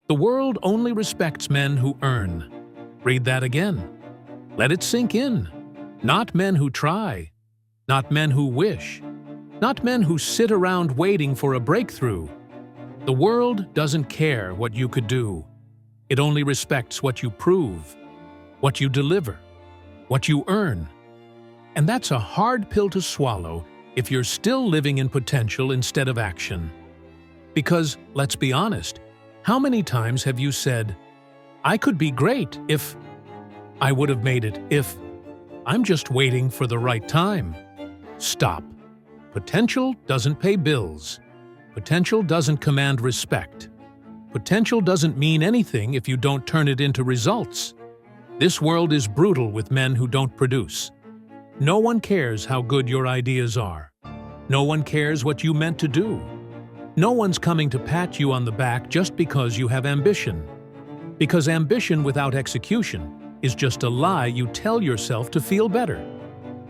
The world only respects men who earn. Read that again. Let it sink in. Not men who try. Not men who wish. Not men who sit around waiting for a breakthrough. The world doesn't care what you could do. It only respects what you prove, what you deliver, what you earn. And that's a hard pill to swallow if you're still living in potential instead of action. Because, let's be honest, how many times have you said, "I could be great if I would have made it if I'm just waiting for the right time"? Stop. Potential doesn't pay bills. Potential doesn't command respect. Potential doesn't mean anything if you don't turn it into results. This world is brutal with men who don't produce. No one cares how good your ideas are. No one cares what you meant to do. No one's coming to pat you on the back just because you have ambition. Because ambition without execution is just a lie you tell yourself to feel better.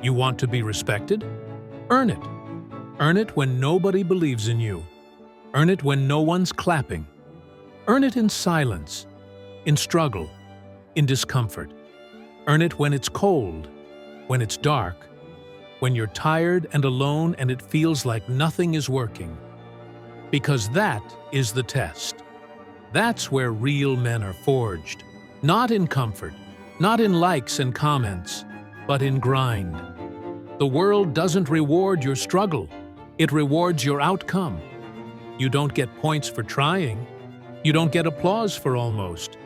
You want to be respected? Earn it. Earn it when nobody believes in you. Earn it when no one's clapping. Earn it in silence, in struggle, in discomfort. Earn it when it's cold, when it's dark, when you're tired and alone and it feels like nothing is working. Because that is the test. That's where real men are forged. Not in comfort, not in likes and comments, but in grind. The world doesn't reward your struggle. It rewards your outcome. You don't get points for trying. You don't get applause for almost.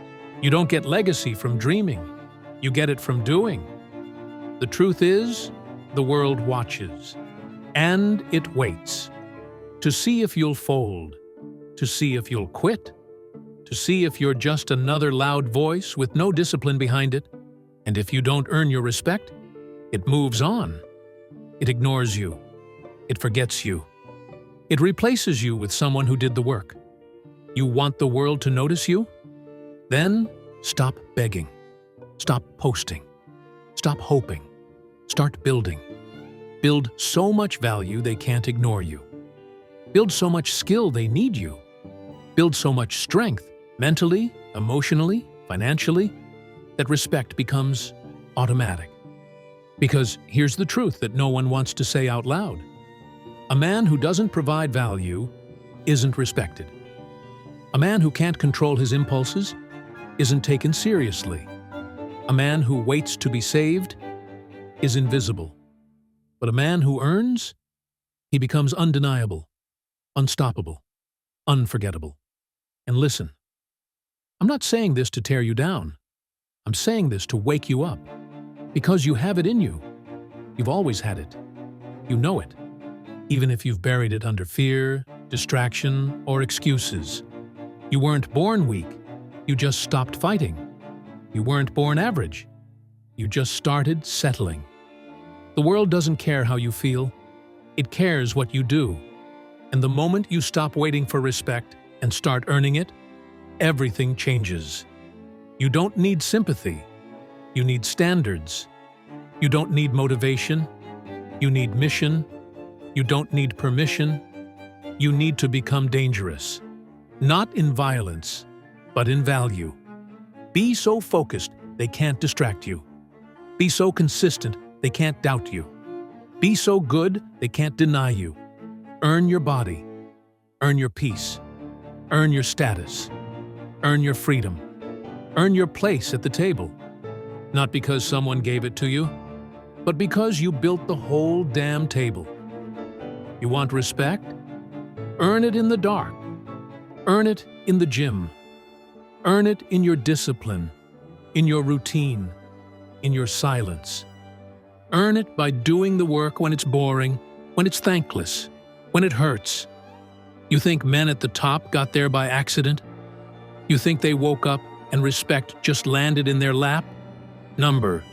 You don't get legacy from dreaming. You get it from doing. The truth is, the world watches. And it waits. To see if you'll fold. To see if you'll quit. To see if you're just another loud voice with no discipline behind it. And if you don't earn your respect, it moves on. It ignores you. It forgets you. It replaces you with someone who did the work. You want the world to notice you? Then stop begging. Stop posting. Stop hoping. Start building. Build so much value they can't ignore you. Build so much skill they need you. Build so much strength, mentally, emotionally, financially, that respect becomes automatic. Because here's the truth that no one wants to say out loud. A man who doesn't provide value isn't respected. A man who can't control his impulses isn't taken seriously. A man who waits to be saved is invisible. But a man who earns, he becomes undeniable, unstoppable, unforgettable. And listen, I'm not saying this to tear you down. I'm saying this to wake you up. Because you have it in you. You've always had it. You know it. Even if you've buried it under fear, distraction, or excuses. You weren't born weak. You just stopped fighting. You weren't born average. You just started settling. The world doesn't care how you feel. It cares what you do. And the moment you stop waiting for respect and start earning it, everything changes. You don't need sympathy. You need standards. You don't need motivation. You need mission. You don't need permission. You need to become dangerous. Not in violence, but in value. Be so focused they can't distract you. Be so consistent they can't doubt you. Be so good they can't deny you. Earn your body. Earn your peace. Earn your status. Earn your freedom. Earn your place at the table. Not because someone gave it to you, but because you built the whole damn table. You want respect? Earn it in the dark. Earn it in the gym. Earn it in your discipline, in your routine, in your silence. Earn it by doing the work when it's boring, when it's thankless, when it hurts. You think men at the top got there by accident? You think they woke up and respect just landed in their lap? Number.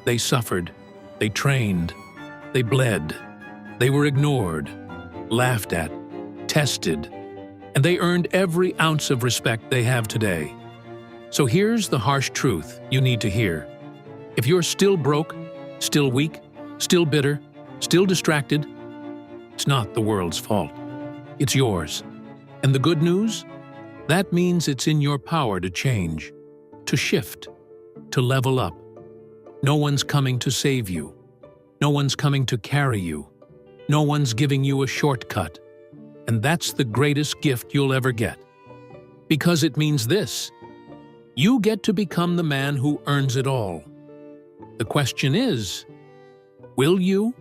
They suffered. They trained. They bled. They were ignored, laughed at, tested, and they earned every ounce of respect they have today. So here's the harsh truth you need to hear. If you're still broke, still weak, still bitter, still distracted, it's not the world's fault. It's yours. And the good news? That means it's in your power to change, to shift, to level up. No one's coming to save you. No one's coming to carry you. No one's giving you a shortcut. And that's the greatest gift you'll ever get. Because it means this: you get to become the man who earns it all. The question is, will you?